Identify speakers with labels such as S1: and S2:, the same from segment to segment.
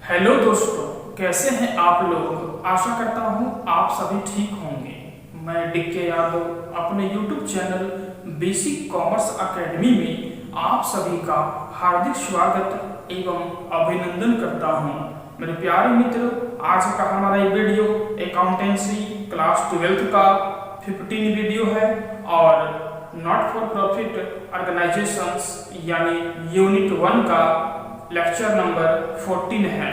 S1: Hello दोस्तों, कैसे हैं आप लोग। आशा करता हूं आप सभी ठीक होंगे। मैं डीके यादव अपने YouTube channel basic commerce academy में आप सभी का हार्दिक स्वागत एवं अभिनंदन करता हूं। मेरे प्यारे मित्र, आज का हमारा ये वीडियो अकाउंटेंसी क्लास 12 का 15 वीडियो है और नॉट फॉर प्रॉफिट ऑर्गेनाइजेशंस यानी यूनिट 1 का लेक्चर नंबर 14 है।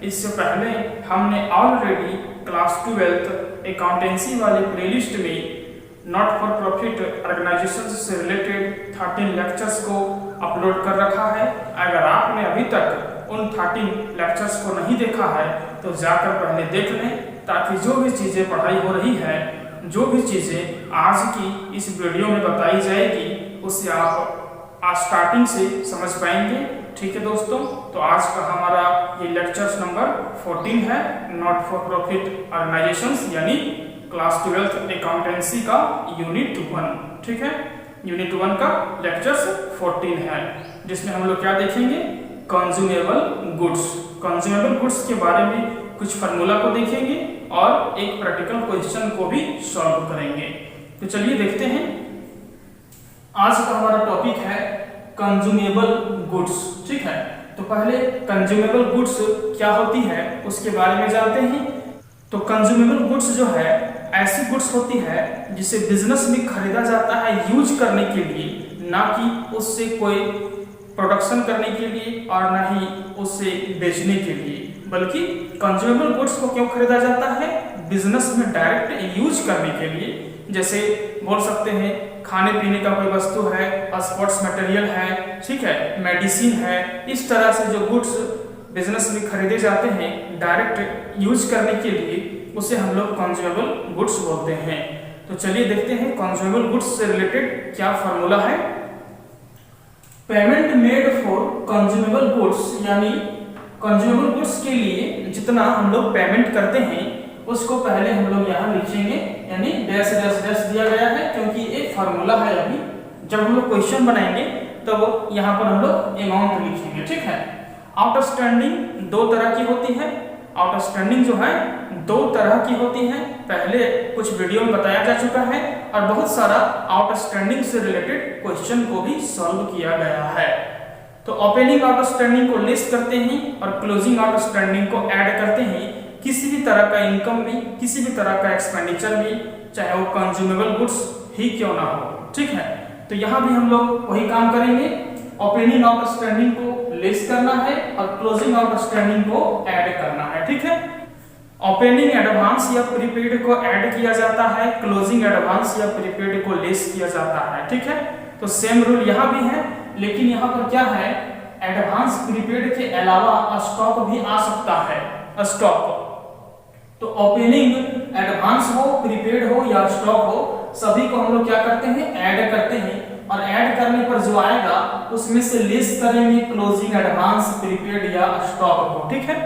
S1: इससे पहले हमने ऑलरेडी क्लास 12 अकाउंटेंसी वाले प्लेलिस्ट में नॉट फॉर प्रॉफिट ऑर्गेनाइजेशंस से रिलेटेड 13 लेक्चर्स को अपलोड कर रखा है। अगर आपने अभी तक उन 13 लेक्चर्स को नहीं देखा है तो जाकर पहले देख लें, ताकि जो भी चीज़ें पढ़ाई हो रही है, जो भी चीज़ें आज की इस वीडियो में बताई जाएगी, उससे आप स्टार्टिंग से समझ पाएंगे। ठीक है दोस्तों, तो आज का हमारा ये लेक्चर्स नंबर 14 है, नॉट फॉर प्रॉफिट ऑर्गेनाइजेशंस यानी क्लास 12 अकाउंटेंसी का यूनिट 1। ठीक है, यूनिट 1 का लेक्चर्स 14 है, जिसमें हम लोग क्या देखेंगे, कंज्यूमेबल गुड्स। कंज्यूमेबल गुड्स के बारे में कुछ फार्मूला को देखेंगे और एक प्रैक्टिकल क्वेश्चन को भी सॉल्व करेंगे। तो चलिए देखते हैं। आज का हमारा टॉपिक है कंज्यूमेबल गुड्स। ठीक है, तो पहले कंज्यूमेबल गुड्स क्या होती है उसके बारे में जानते हैं। तो कंज्यूमेबल गुड्स जो है ऐसी गुड्स होती है जिसे बिजनेस में खरीदा जाता है यूज करने के लिए, ना कि उससे कोई प्रोडक्शन करने के लिए और ना ही उससे बेचने के लिए, बल्कि कंज्यूमेबल गुड्स को क्यों खरीदा जाता है, बिजनेस में डायरेक्ट यूज करने के लिए। जैसे बोल सकते हैं खाने पीने का कोई वस्तु है, स्पोर्ट्स मटेरियल है, ठीक है, मेडिसिन है। इस तरह से जो गुड्स बिजनेस में खरीदे जाते हैं डायरेक्ट यूज करने के लिए, उसे हम लोग कंज्यूमेबल गुड्स बोलते हैं। तो चलिए देखते हैं कंज्यूमेबल गुड्स से रिलेटेड क्या फॉर्मूला है। Payment made for consumable goods यानी कंज्यूमेबल गुड्स के लिए जितना हम लोग पेमेंट करते हैं उसको पहले हम लोग यहाँ लिखेंगे, यानी डैश डैश डैश दिया गया है क्योंकि एक फार्मूला है। अभी जब हम लोग क्वेश्चन बनाएंगे तो यहाँ पर हम लोग अमाउंट लिखेंगे। ठीक है, आउटस्टैंडिंग दो तरह की होती है। आउटस्टैंडिंग जो है दो तरह की होती है, पहले कुछ वीडियो में बताया जा चुका है और बहुत सारा आउटस्टैंडिंग से रिलेटेड क्वेश्चन को भी सॉल्व किया गया है। तो ओपनिंग आउटस्टैंडिंग को लेस करते हैं और क्लोजिंग आउटस्टैंडिंग को ऐड करते हैं। किसी भी तरह का इनकम भी, किसी भी तरह का एक्सपेंडिचर भी, चाहे वो कंज्यूमेबल गुड्स ही क्यों ना हो। ठीक है, तो यहाँ भी हम लोग वही काम करेंगे, ओपनिंग आउटस्टैंडिंग को लेस करना है और क्लोजिंग आउटस्टैंडिंग को ऐड करना है। ठीक है, ओपनिंग एडवांस या प्रीपेड को ऐड किया जाता है, क्लोजिंग एडवांस या प्रीपेड को लेस किया जाता है। ठीक है, तो सेम रूल यहाँ भी है, लेकिन यहाँ पर क्या है, एडवांस प्रीपेड के अलावा स्टॉक भी आ सकता है। स्टॉक तो ओपनिंग एडवांस हो, प्रीपेड हो या स्टॉक हो, सभी को हम लोग क्या करते हैं, ऐड करते हैं और ऐड करने पर जो आएगा उसमें से लेस करेंगे क्लोजिंग एडवांस, प्रीपेड या स्टॉक को। ठीक है,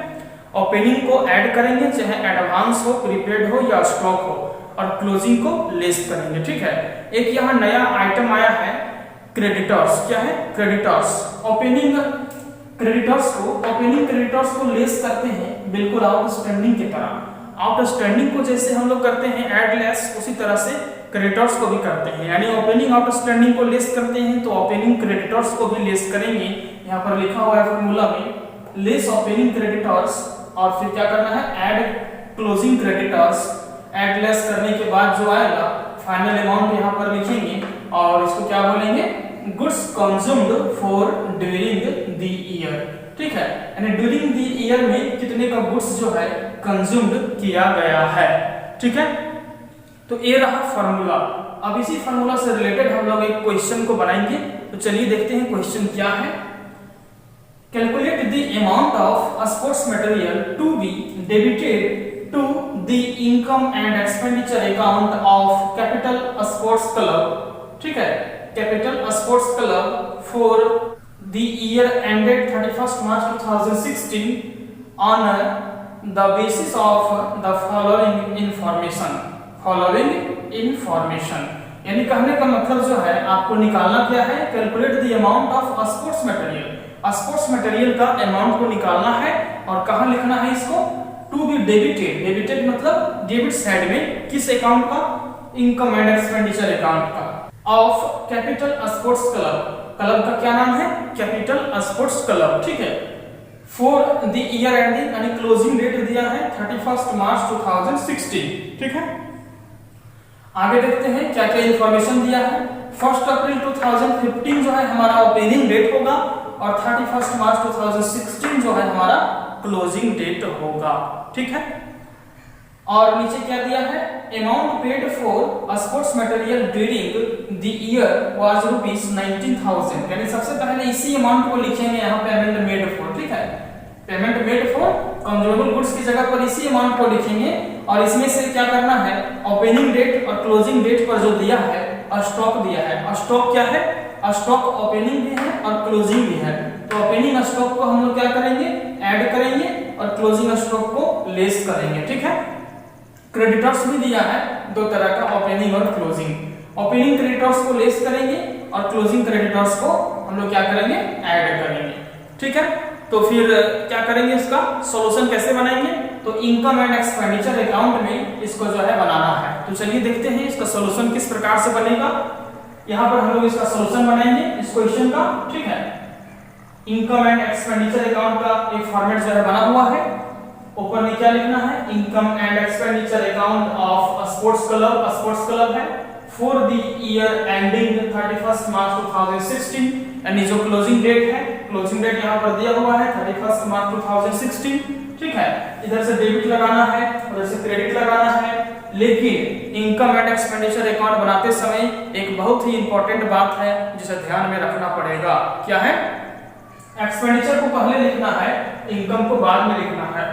S1: ओपनिंग को ऐड करेंगे चाहे एडवांस हो, प्रीपेड हो या स्टॉक हो, और क्लोजिंग को लेस करेंगे। ठीक है, एक यहाँ नया आइटम आया है क्रेडिटर्स। क्या है, क्रेडिटर्स। ओपनिंग क्रेडिटर्स को लेस करते हैं बिल्कुल आउटस्टैंडिंग की तरह। आउटस्टैंडिंग को जैसे हम लोग करते हैं ऐड लेस, उसी तरह से क्रेडिटर्स को भी करते हैं, यानी ओपनिंग आउटस्टैंडिंग को लेस करते हैं तो ओपनिंग क्रेडिटर्स को भी लेस करेंगे। यहाँ पर लिखा हुआ है फॉर्मूला में, लेस ओपनिंग क्रेडिटर्स और फिर क्या करना है, add closing creditors. Add less करने के बाद जो आएगा फाइनल अमाउंट यहाँ पर लिखेंगे और इसको क्या बोलेंगे, goods consumed for during the year. ठीक है, यानी ड्यूरिंग द ईयर में कितने का गुड्स जो है कंज्यूम्ड किया गया है। ठीक है, तो ये रहा फार्मूला। अब इसी फार्मूला से रिलेटेड हम लोग एक क्वेश्चन को बनाएंगे। तो चलिए देखते हैं क्वेश्चन क्या है। Calculate the amount of sports material to be debited to the income and expenditure account of capital sports club. ठीक है, capital sports club for the year ended 31st March 2016 on the basis of the following information। यानी कहने का मतलब जो है आपको निकालना क्या है, calculate the amount of sports material. Sports material का अमाउंट को निकालना है और कहाँ लिखना है इसको, टू बी डेबिटेड, डेबिटेड मतलब डेबिट साइड में, किस अकाउंट का, इनकम एंड एक्सपेंडिचर अकाउंट का, of capital sports club, club का क्या नाम है, कैपिटल स्पोर्ट्स क्लब, ठीक है, फॉर द ईयर एंडिंग यानी क्लोजिंग डेट दिया है 31 मार्च 2016, ठीक है। आगे देखते हैं क्या क्या इंफॉर्मेशन दिया है। 1 अप्रैल 2015 जो है हमारा ओपनिंग डेट होगा और 31 मार्च 2016 जो है हमारा क्लोजिंग डेट होगा, ठीक है। और नीचे क्या दिया है, amount paid for sports material during the year was ₹19,000, यानी सबसे पहले इसी अमाउंट को लिखेंगे यहाँ पेमेंट मेड फॉर, ठीक है, payment made for consumable goods की जगह पर इसी अमाउंट को लिखेंगे और इसमें से क्या करना है, ओपनिंग डेट और क्लोजिंग डेट पर जो दिया है स्टॉक दिया है, स्टॉक क्या है, स्टॉक ओपनिंग भी है और क्लोजिंग भी है, तो ओपनिंग स्टॉक को हम लोग क्या करेंगे, ऐड करेंगे और क्लोजिंग स्टॉक को लेस करेंगे, ठीक है। क्रेडिटर्स भी दिया है दो तरह का, ओपनिंग और क्लोजिंग, ओपनिंग क्रेडिटर्स को लेस करेंगे और क्लोजिंग क्रेडिटर्स को हम लोग क्या करेंगे, ऐड करेंगे, ठीक है। तो फिर क्या करेंगे, इसका सॉल्यूशन कैसे बनाएंगे, तो इनकम एंड एक्सपेंडिचर अकाउंट में इसको जो है बनाना है। तो चलिए देखते हैं इसका सॉल्यूशन किस प्रकार से बनेगा। यहाँ पर हम लोग इसका सॉल्यूशन बनाएंगे इस क्वेश्चन का, ठीक है। इनकम एंड एक्सपेंडिचर अकाउंट का एक फॉर्मेट जो है बना हुआ है, ऊपर में क्या लिखना है, income and expenditure account of sports club है फॉर द ईयर एंडिंग 31 मार्च 2016, यानी जो क्लोजिंग डेट है, क्लोजिंग डेट यहाँ पर दिया हुआ है 31 मार्च 2016, ठीक है। इधर से डेबिट लगाना है, उधर से क्रेडिट लगाना है, लेकिन इनकम एंड एक्सपेंडिचर अकाउंट बनाते समय एक बहुत ही इंपॉर्टेंट बात है जिसे ध्यान में रखना पड़ेगा, क्या है, एक्सपेंडिचर को पहले लिखना है, इनकम को बाद में लिखना है,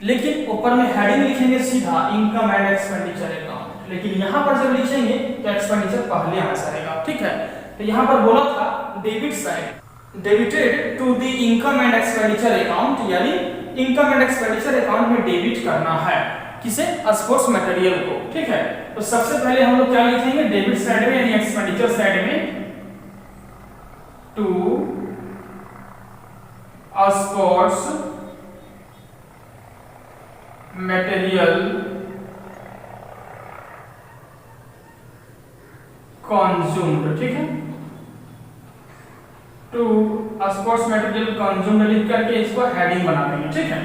S1: लेकिन ऊपर में हेडिंग लिखेंगे सीधा इनकम एंड एक्सपेंडिचर अकाउंट, लेकिन यहाँ पर जब लिखेंगे तो एक्सपेंडिचर पहले आ जाएगा, ठीक है। तो यहाँ पर बोला था debit side debited to the income and expenditure account, यानी इनकम एंड एक्सपेंडिचर अकाउंट में डेबिट करना है किसे, स्पोर्ट्स मटेरियल को, ठीक है। तो सबसे पहले हम लोग क्या लिखेंगे, डेबिट साइड में यानी एक्सपेंडिचर साइड में टू स्पोर्ट्स मटेरियल कंज्यूम्ड, ठीक है, टू स्पोर्ट्स मटेरियल कंज्यूम्ड लिख करके इसको हेडिंग बना देंगे, ठीक है।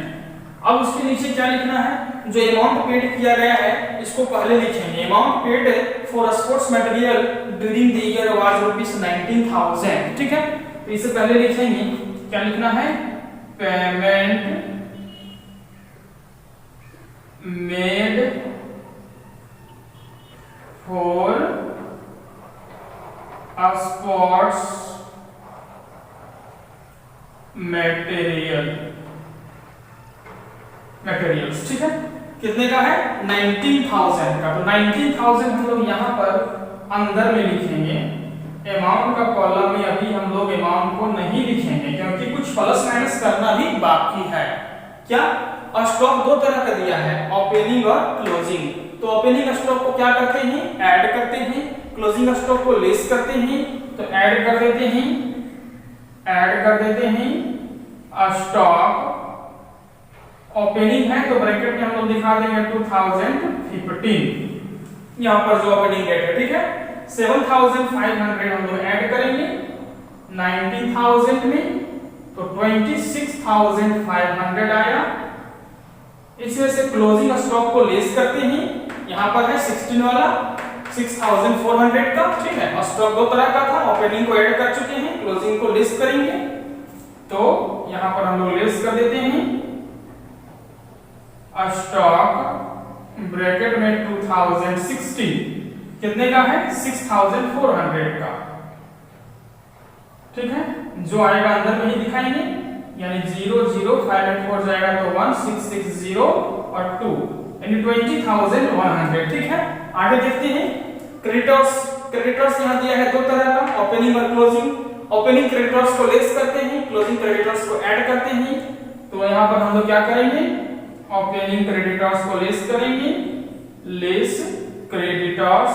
S1: अब उसके नीचे क्या लिखना है, जो अमाउंट पेड किया गया है इसको पहले लिखेंगे, amount paid for sports material during the year was ₹19,000, ठीक है। तो इसे पहले लिखेंगे, क्या लिखना है, payment made for sports materials, ठीक है। कितने का है, 19,000 का, तो 19,000 हम लोग यहाँ पर अंदर में लिखेंगे, अमाउंट का कॉलम में अभी हम लोग अमाउंट को नहीं लिखेंगे क्योंकि कुछ प्लस माइनस करना भी बाकी है। क्या, स्टॉक दो तरह का दिया है, ओपनिंग और क्लोजिंग, तो ओपनिंग स्टॉक को क्या करते हैं, ऐड करते हैं, क्लोजिंग स्टॉक को लेस करते हैं, तो ऐड कर देते हैं स्टॉक, ओपनिंग है तो ब्रैकेट में हम लोग दिखा देंगे 2015, यहाँ पर जो ओपनिंग डेट है, ठीक है। 7,500 हम लोग ऐड करेंगे 19,000 में, तो 26,500 आया। इसमें से क्लोजिंग स्टॉक को लेस करते हैं, यहाँ पर है 16 वाला 6,400 का, ठीक है। स्टॉक दो तरह का था, ओपनिंग को ऐड कर चुके हैं, क्लोजिंग को लेस करेंगे, तो यहाँ पर हम लोग लेस कर देते हैं स्टॉक ब्रैकेट में 2016 कितने का है, 6,400 का, ठीक है। जो आएगा अंदर में ही दिखाएंगे, यानी 0 0 5 and 4 जाएगा तो 1 6 6 0 और 2 यानी 20,100, ठीक है। आगे देखते हैं क्रेडिटर्स यहाँ दिया है दो तरह का, ओपनिंग और क्लोजिंग। ओपनिंग क्रेडिटर्स को लेस करते हैं, क्लोजिंग क्रेडिटर्स को ऐड करते हैं, तो यहाँ पर हम लोग क्या करेंगे, ओपनिंग क्रेडिटर्स को लेस करेंगे, लेस क्रेडिटर्स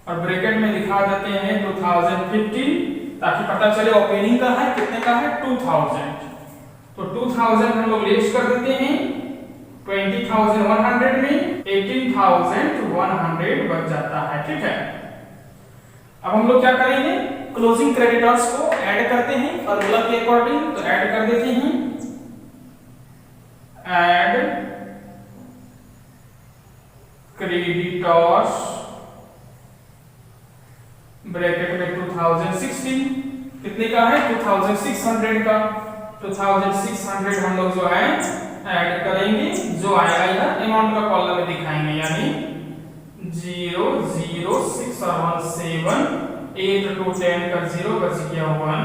S1: और ब्रैकेट में दिखा देते हैं 2015 ताकि पता चले ओपनिंग का है कितने का है 2000। तो 2000 हम लोग लेस कर देते हैं 20,100 में 18,100 बच जाता है। ठीक है, अब हम लोग क्या करेंगे, क्लोजिंग क्रेडिटर्स को ऐड करते हैं फॉर्मूला के अकॉर्डिंग। तो ऐड कर देते हैं, ऐड क्रेडिटर्स ब्रैकेट में 2016 कितने का है 2600 का। 2600 हम लोग जो है ऐड करेंगे, जो आएगा यह अमाउंट का कॉलम में दिखाएंगे, यानी 0 0 6 और 1 7 8 2 10 का 0 बच गया 1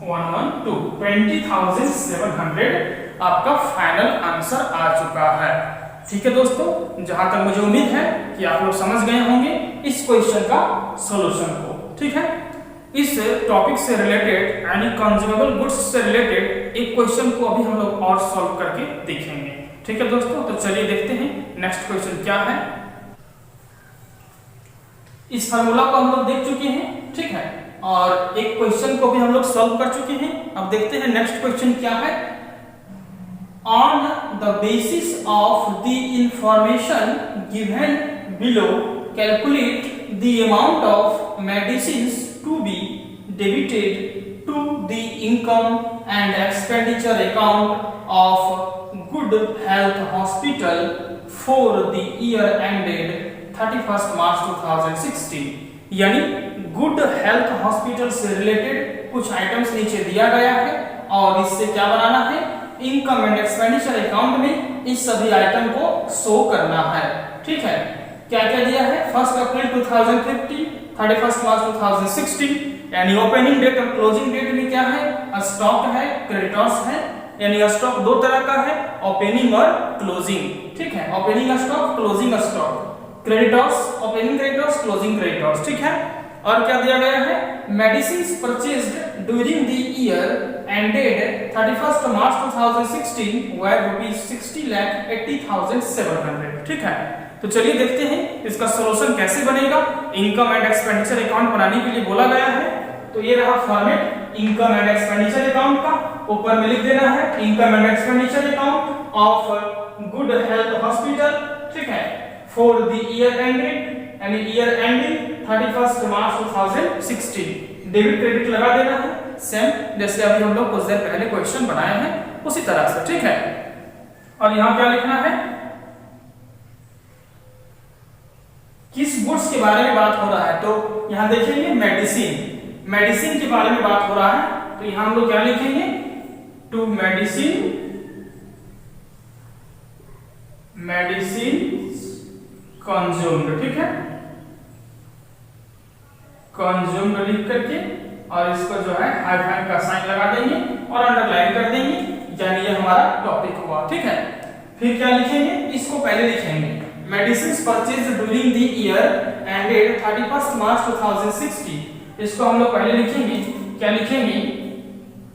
S1: 1 1 2 20,700 आपका फाइनल आंसर आ चुका है। ठीक है दोस्तों, जहां तक मुझे उम्मीद है कि आप लोग समझ गए होंगे इस क्वेश्चन का सॉल्यूशन को। ठीक है, इस टॉपिक से रिलेटेड यानी कंज्यूमेबल गुड्स से रिलेटेड एक क्वेश्चन को अभी हम लोग और सॉल्व करके देखेंगे। ठीक है दोस्तों, तो चलिए देखते हैं नेक्स्ट क्वेश्चन क्या है। इस फार्मूला को हम लोग देख चुके हैं, ठीक है, और एक क्वेश्चन को भी हम लोग सॉल्व कर चुके हैं। अब देखते हैं नेक्स्ट क्वेश्चन क्या है। On the basis of the information given below, calculate the amount of medicines to be debited to the income and expenditure account of Good Health Hospital for the year ended 31st March 2016। यानी good health hospital से related कुछ items नीचे दिया गया है और इससे क्या बनाना है, इनकम एंड एक्सपेंडिचर अकाउंट में इस सभी आइटम को शो करना है। ठीक है, क्या क्या दिया है, 1 अप्रैल 2050, 31 मार्च 2016, यानी ओपनिंग डेट और क्लोजिंग डेट में क्या है, स्टॉक है, क्रेडिटर्स है, यानी स्टॉक दो तरह का है, ओपनिंग और क्लोजिंग। ठीक है, opening stock, closing stock, creditors, opening creditors, closing creditors. ठीक है, और क्या दिया गया है, medicines purchased during the year ended 31st March 2016 were ₹60,80,700। ठीक है, तो चलिए देखते हैं इसका सॉल्यूशन कैसे बनेगा। इनकम एंड एक्सपेंडिचर अकाउंट बनाने के लिए बोला गया है, तो ये रहा format income and expenditure account का। ऊपर में लिख देना है income and expenditure account of good health hospital. ठीक है, फॉर द ईयर एंडेड, यानी ईयर एंडिंग 31st मार्च 2016। डेबिट क्रेडिट लगा देना है सेम जैसे अभी हम लोग कुछ देर पहले क्वेश्चन बनाए हैं उसी तरह से। ठीक है, और यहां क्या लिखना है, किस गुड्स के बारे में बात हो रहा है, तो यहां देखेंगे मेडिसिन, मेडिसिन के बारे में बात हो रहा है, तो यहां हम लोग क्या लिखेंगे, टू मेडिसिन, मेडिसिन कंज्यूम्ड। ठीक है, कंज्यूम्ड लिख करके और इसको जो है हाइफन का साइन लगा देंगे और अंडरलाइन कर देंगे, यानी ये हमारा टॉपिक हुआ। ठीक है, फिर क्या लिखेंगे, इसको पहले लिखेंगे medicines purchased during the year ended 31st मार्च 2016। इसको हम लोग पहले लिखेंगे, क्या लिखेंगे,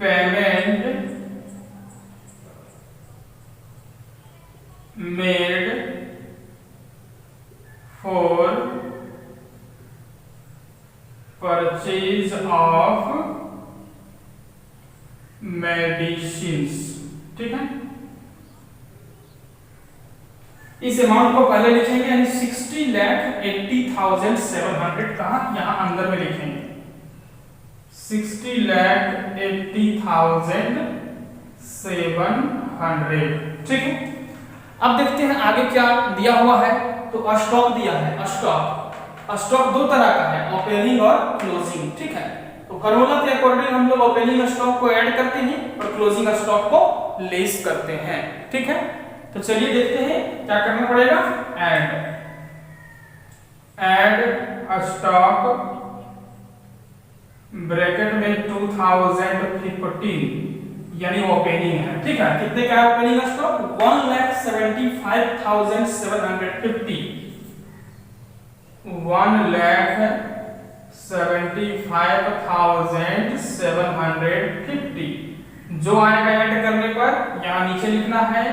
S1: payment made for purchase of medicines. ठीक है, इस अमाउंट को पहले लिखेंगे, यानी 60,80,700 कहा, यहां अंदर में लिखेंगे 60,80,700। ठीक है, अब देखते हैं आगे क्या दिया हुआ है, तो स्टॉक दिया है, स्टॉक, स्टॉक दो तरह का है, ओपनिंग और क्लोजिंग। ठीक है, तो फॉर्मूला के अकॉर्डिंग हम लोग ओपनिंग स्टॉक को ऐड करते हैं और क्लोजिंग स्टॉक को लेस करते हैं। ठीक है, तो चलिए देखते हैं क्या करना पड़ेगा, ऐड स्टॉक ब्रैकेट में 2015, यानी ओपनिंग है। ठीक है, कितने का है ओपनिंग स्टॉक, 1,75,750, 1,75,750 जो आएगा ऐड करने पर यहां नीचे लिखना है,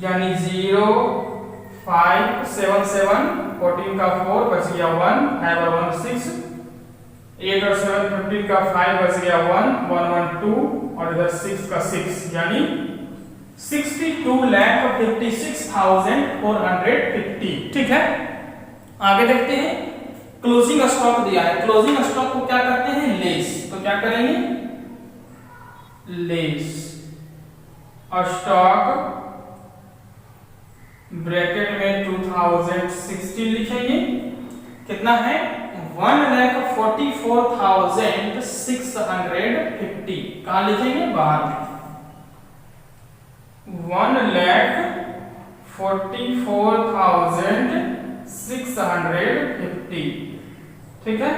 S1: यानी 0,577, 14 का 4 बच गया 1, 5 और 1 6, 8 और 7 15 का 5 बच गया 1 1 1 2 और इधर 6 का 6 यानी 62,56,450। ठीक है, आगे देखते हैं। क्लोजिंग स्टॉक दिया है, क्लोजिंग स्टॉक को क्या करते हैं, लेस। तो क्या करेंगे, लेस स्टॉक ब्रैकेट में 2016 लिखेंगे। कितना है, 1,44,650। कहां लिखेंगे, बाहर में 1,44,650। ठीक है,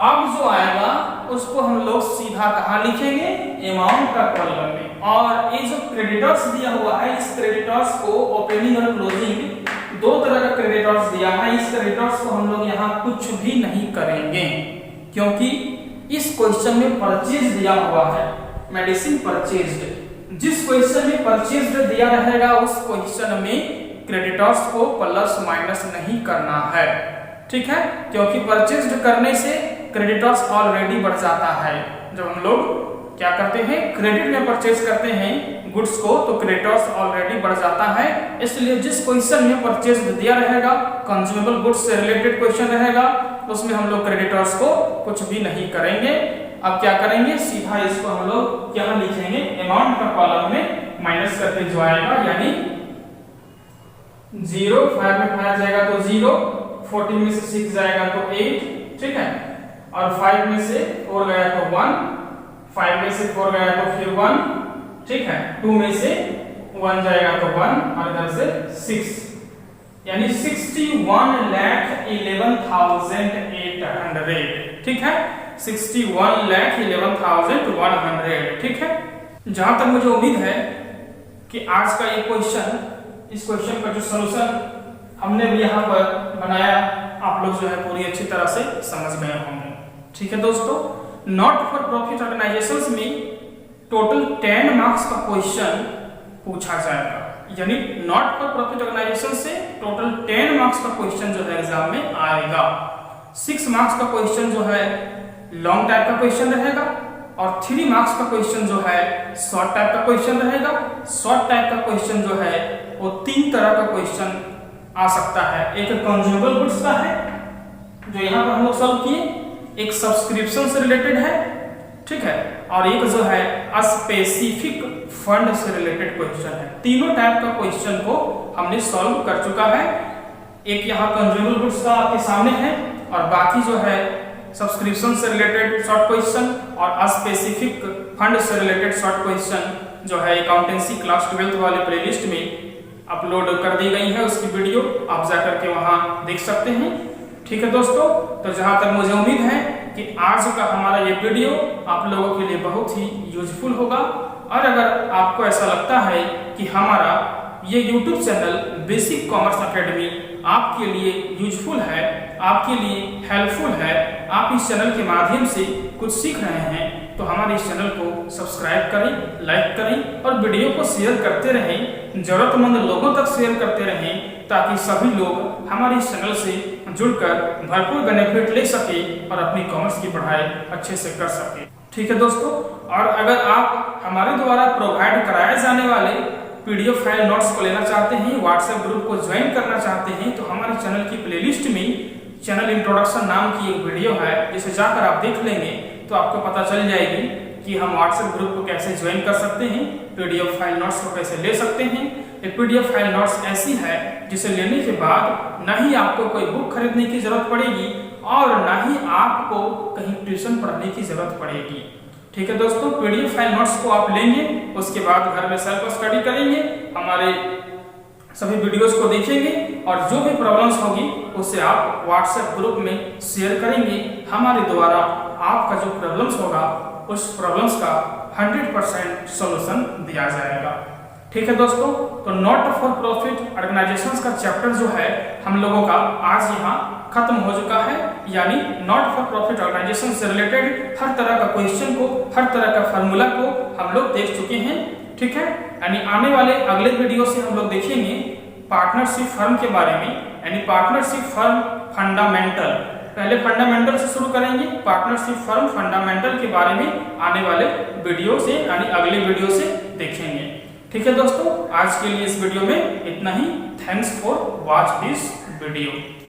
S1: अब जो आएगा उसको हम लोग सीधा कहां लिखेंगे, अमाउंट का कॉलम में। और ये जो क्रेडिटर्स दिया हुआ है, इस क्रेडिटर्स को ओपनिंग और क्लोजिंग दो तरह का क्रेडिटर्स दिया है। इस क्रेडिटर्स को हम लोग यहाँ कुछ भी नहीं करेंगे, क्योंकि इस क्वेश्चन में परचेज दिया हुआ है, मेडिसिन परचेज्ड। जिस क्वेश्चन में परचेज्ड दिया रहेगा उस क्वेश्चन में क्रेडिटर्स को प्लस माइनस नहीं करना है। ठीक है, क्योंकि परचेज्ड करने से क्रेडिटर्स ऑलरेडी बढ़ जाता है। जब हम लोग क्या करते हैं, क्रेडिट में परचेज करते हैं गुड्स को, तो क्रेडिटर्स ऑलरेडी बढ़ जाता है। इसलिए जिस क्वेश्चन में परचेज दिया रहेगा, कंज्यूमेबल गुड्स से रिलेटेड क्वेश्चन रहेगा, उसमें हम लोग क्रेडिटर्स को कुछ भी नहीं करेंगे। अब क्या करेंगे, सीधा इसको हम लोग यहाँ लिखेंगे, अमाउंट का कॉलम में माइनस करके जो आएगा, यानी 0 5 में 5 जाएगा तो 0, 14 में से 6 जाएगा तो 8। ठीक है, और 5 में से 4 गया तो 1, 5 में से 4 गया तो फिर 1। ठीक है, 2 में से 1 जाएगा तो 1 और इधर से 6, यानी 61,11,800। ठीक है, 61,11,100। ठीक है, जहां तक मुझे उम्मीद है कि आज का ये क्वेश्चन, इस क्वेश्चन का जो सॉल्यूशन हमने भी यहाँ पर बनाया, आप लोग जो है पूरी अच्छी तरह से समझ गए होंगे। ठीक है दोस्तों, नॉट फॉर प्रॉफिट ऑर्गेनाइजेशंस में टोटल 10 मार्क्स का क्वेश्चन पूछा जाएगा, यानी नॉट फॉर प्रॉफिट ऑर्गेनाइजेशन से टोटल 10 मार्क्स का क्वेश्चन जो है एग्जाम में आएगा। 6 मार्क्स का क्वेश्चन जो है लॉन्ग टाइप का क्वेश्चन रहेगा, और 3 मार्क्स का क्वेश्चन जो है शॉर्ट टाइप का क्वेश्चन रहेगा। शॉर्ट टाइप का क्वेश्चन जो है वो 3 तरह का क्वेश्चन आ सकता है। एक कंज्यूमेबल गुड्स का है जो यहाँ पर हम लोग सॉल्व किए, एक सब्सक्रिप्शन से रिलेटेड है, ठीक है, और एक जो है स्पेसिफिक फंड से रिलेटेड क्वेश्चन है। तीनों टाइप का क्वेश्चन को हमने सॉल्व कर चुका है। एक यहाँ कंज्यूमेबल गुड्स का आपके सामने है, और बाकी जो है सब्सक्रिप्शन से रिलेटेड शॉर्ट क्वेश्चन और स्पेसिफिक फंड से रिलेटेड शॉर्ट क्वेश्चन जो है अकाउंटेंसी क्लास 12 वाले प्लेलिस्ट में अपलोड कर दी गई है। उसकी वीडियो आप जाकर के वहां देख सकते हैं। ठीक है दोस्तों, तो जहां तक मुझे उम्मीद है कि आज का हमारा ये वीडियो आप लोगों के लिए बहुत ही यूजफुल होगा। और अगर आपको ऐसा लगता है कि हमारा ये YouTube channel basic commerce academy आपके लिए यूजफुल है, आपके लिए हेल्पफुल है, आप इस चैनल के माध्यम से कुछ सीख रहे हैं, तो हमारे इस चैनल को सब्सक्राइब करें, लाइक करें और वीडियो को शेयर करते रहें, जरूरतमंद लोगों तक शेयर करते रहें, ताकि सभी लोग हमारे इस चैनल से जुड़कर भरपूर बेनिफिट ले सके और अपनी कॉमर्स की पढ़ाई अच्छे से कर सके। ठीक है दोस्तों, और अगर आप हमारे द्वारा प्रोवाइड कराए जाने वाले PDF फाइल नोट्स को लेना चाहते हैं, व्हाट्सएप ग्रुप को ज्वाइन करना चाहते हैं, तो हमारे चैनल की प्लेलिस्ट में चैनल इंट्रोडक्शन नाम की एक वीडियो है, जिसे जाकर आप देख लेंगे तो आपको पता चल जाएगी कि हम व्हाट्सएप ग्रुप को कैसे ज्वाइन कर सकते हैं, PDF फाइल नोट्स को कैसे ले सकते हैं। एक PDF फाइल नोट्स ऐसी है जिसे लेने के बाद न ही आपको कोई बुक खरीदने की जरूरत पड़ेगी और न ही आपको कहीं ट्यूशन पढ़ने की जरूरत पड़ेगी। ठीक है दोस्तों, PDF फाइल नोट्स को आप लेंगे, उसके बाद घर में सेल्फ स्टडी करेंगे, हमारे सभी वीडियोस को देखेंगे और जो भी प्रॉब्लम्स होगी उसे आप व्हाट्सएप ग्रुप में शेयर करेंगे। हमारे द्वारा आपका जो प्रॉब्लम्स होगा उस प्रॉब्लम्स का 100% सॉल्यूशन दिया जाएगा। ठीक है दोस्तों, तो नॉट फॉर प्रॉफिट ऑर्गेनाइजेशंस का चैप्टर जो है हम लोगों का आज यहाँ खत्म हो चुका है। यानी नॉट फॉर प्रॉफिट ऑर्गेनाइजेशन से रिलेटेड हर तरह का क्वेश्चन को, हर तरह का फार्मूला को हम लोग देख चुके हैं। ठीक है, यानी आने वाले अगले वीडियो से हम लोग देखेंगे पार्टनरशिप फर्म के बारे में, यानी पार्टनरशिप फर्म फंडामेंटल। पहले फंडामेंटल से शुरू करेंगे, पार्टनरशिप फर्म फंडामेंटल के बारे में आने वाले वीडियो से यानी अगले वीडियो से देखेंगे। ठीक है दोस्तों, आज के लिए इस वीडियो में इतना ही। Thanks for watch this video.